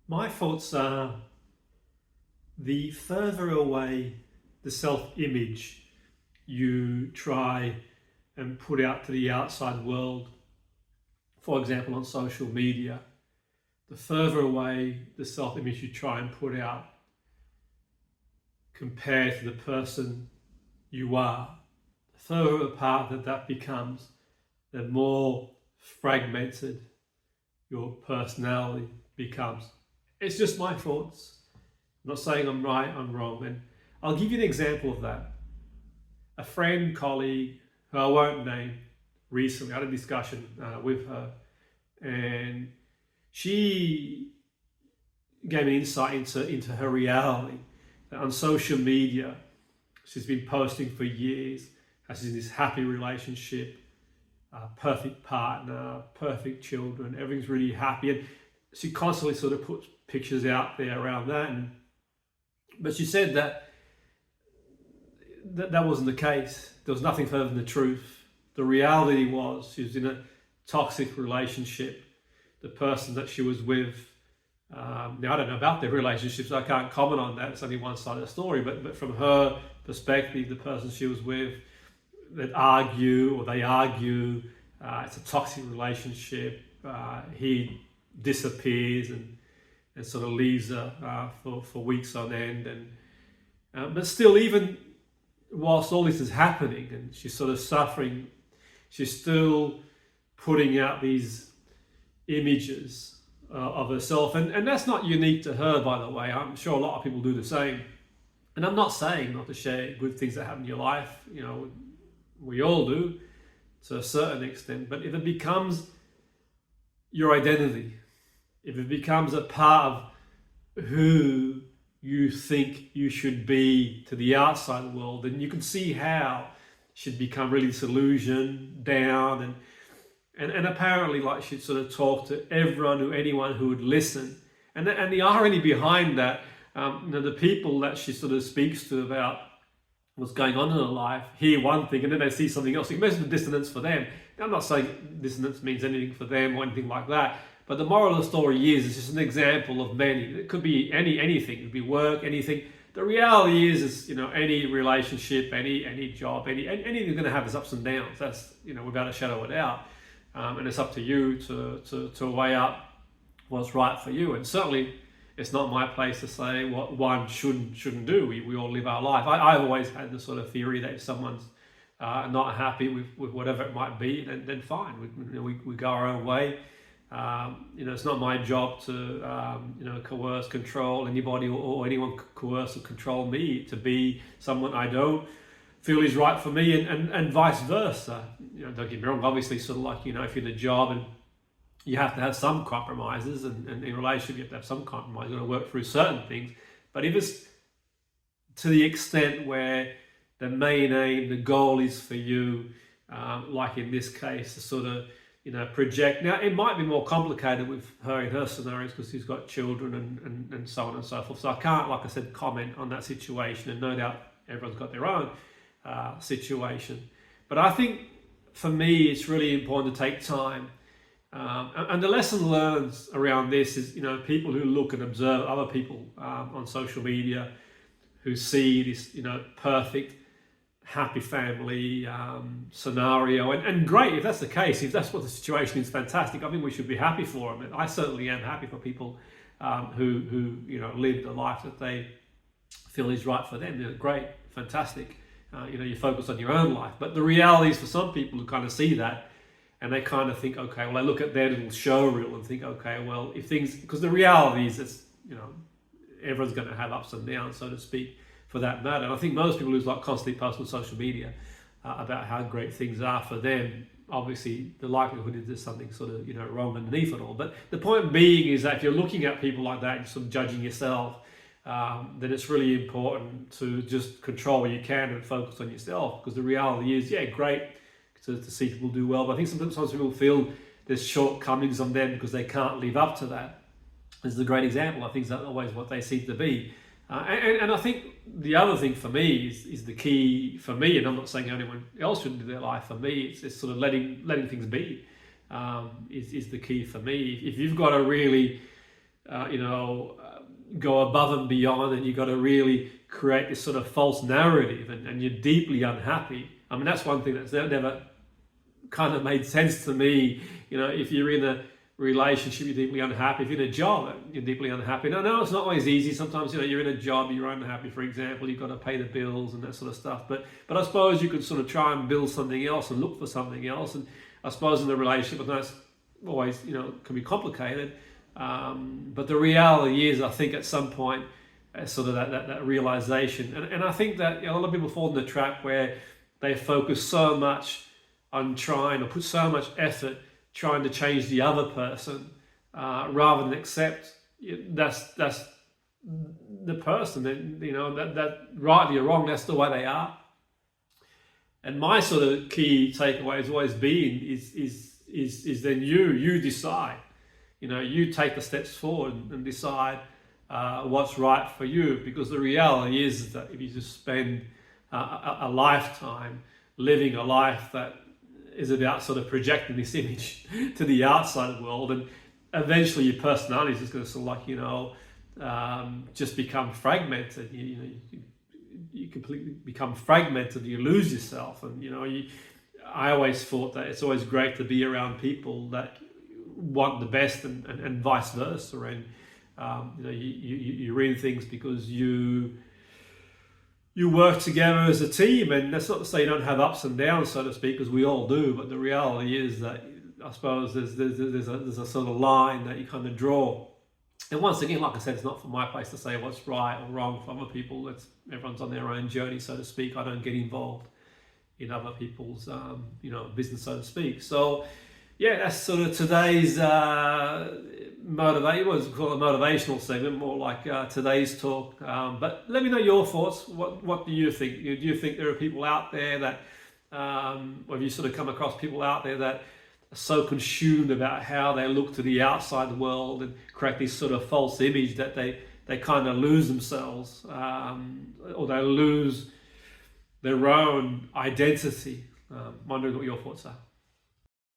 My thoughts are the further away the self-image you try and put out to the outside world, for example, on social media, the further away the self-image you try and put out compared to the person you are, the further apart that becomes, the more fragmented your personality becomes. It's just my thoughts. I'm not saying I'm right, I'm wrong. And I'll give you an example of that. A friend, colleague, who I won't name, recently I had a discussion with her, and she gave me insight into her reality. That on social media, she's been posting for years, has in this happy relationship, perfect partner, perfect children, everything's really happy. And she constantly sort of puts pictures out there around that. But she said that wasn't the case. There was nothing further than the truth. The reality was she was in a toxic relationship. The person that she was with, now I don't know about their relationships, I can't comment on that, it's only one side of the story, but from her perspective, the person she was with, they argue, it's a toxic relationship, he disappears and sort of leaves her for weeks on end, but still, even whilst all this is happening and she's sort of suffering, she's still putting out these images of herself, and that's not unique to her, by the way. I'm sure a lot of people do the same, and I'm not saying not to share good things that happen in your life. We all do to a certain extent, but if it becomes your identity, if it becomes a part of who you think you should be to the outside world, then you can see how she'd become really disillusioned, down, and apparently like she'd sort of talk to anyone who would listen. And the irony behind that, the people that she sort of speaks to about what's going on in her life hear one thing and then they see something else. It measures the dissonance for them. Now, I'm not saying dissonance means anything for them or anything like that, but the moral of the story is it's just an example of many. It could be anything. It could be work, anything. The reality is any relationship, any job, anything's going to have its ups and downs. That's without a shadow of a doubt. And it's up to you to weigh up what's right for you. And certainly, it's not my place to say what one shouldn't do. We all live our life. I've always had the sort of theory that if someone's not happy with whatever it might be, then fine. We go our own way. It's not my job to coerce, control anybody or anyone coerce or control me to be someone I don't feel is right for me, and vice versa. Don't get me wrong. Obviously, sort of like if you're in a job and you have to have some compromises, and in a relationship you have to have some compromise. You've got to work through certain things. But if it's to the extent where the main aim, the goal is for you, like in this case, to sort of project. Now, it might be more complicated with her in her scenarios because she's got children and so on and so forth. So I can't, like I said, comment on that situation, and no doubt everyone's got their own situation. But I think for me, it's really important to take time. And the lesson learned around this is, people who look and observe other people on social media who see this, perfect, happy family scenario, and great if that's the case. If that's what the situation is, fantastic. I think we should be happy for them. And I certainly am happy for people who live the life that they feel is right for them. Great, fantastic. You focus on your own life, but the reality is for some people who kind of see that. And they kind of think, okay, well, I look at their little show reel and think, okay, well, if things, because the reality is, it's, everyone's going to have ups and downs, so to speak, for that matter. And I think most people who constantly post on social media about how great things are for them, obviously the likelihood is there's something sort of, wrong underneath it all. But the point being is that if you're looking at people like that and sort of judging yourself, then it's really important to just control what you can and focus on yourself. Because the reality is, great to see people do well, but I think sometimes people feel there's shortcomings on them because they can't live up to that. This is a great example. I think that's always what they seem to be. And I think the other thing for me is the key for me, and I'm not saying anyone else shouldn't do their life. For me, it's sort of letting things be is the key for me. If you've got a really go above and beyond, and you've got to really create this sort of false narrative, and you're deeply unhappy. I mean, that's one thing that's never kind of made sense to me. If you're in a relationship, you're deeply unhappy. If you're in a job, you're deeply unhappy. No, it's not always easy. Sometimes, you're in a job, you're unhappy, for example, you've got to pay the bills and that sort of stuff. But I suppose you could sort of try and build something else and look for something else. And I suppose in the relationship, that's always, can be complicated. But the reality is, I think at some point, sort of that realization. And I think that a lot of people fall in the trap where they focus so much on trying to put so much effort trying to change the other person, rather than accept that's the person, that rightly or wrong, that's the way they are. And my sort of key takeaway has always been is then you decide, you take the steps forward and decide what's right for you, because the reality is that if you just spend a lifetime living a life that is about sort of projecting this image to the outside world, and eventually your personality is just going to sort of just become fragmented. You completely become fragmented. You lose yourself, and I always thought that it's always great to be around people that want the best, and vice versa. And you read things because you work together as a team, and that's not to say you don't have ups and downs, so to speak, because we all do. But the reality is that I suppose there's a sort of line that you kind of draw. And once again, like I said, it's not for my place to say what's right or wrong for other people. Everyone's on their own journey, so to speak. I don't get involved in other people's business, so to speak. So yeah, that's sort of today's motivational segment, more like today's talk. But let me know your thoughts. What do you think? Do you think there are people out there that, or have you sort of come across people out there that are so consumed about how they look to the outside world and create this sort of false image that they kind of lose themselves, or they lose their own identity? Wondering what your thoughts are.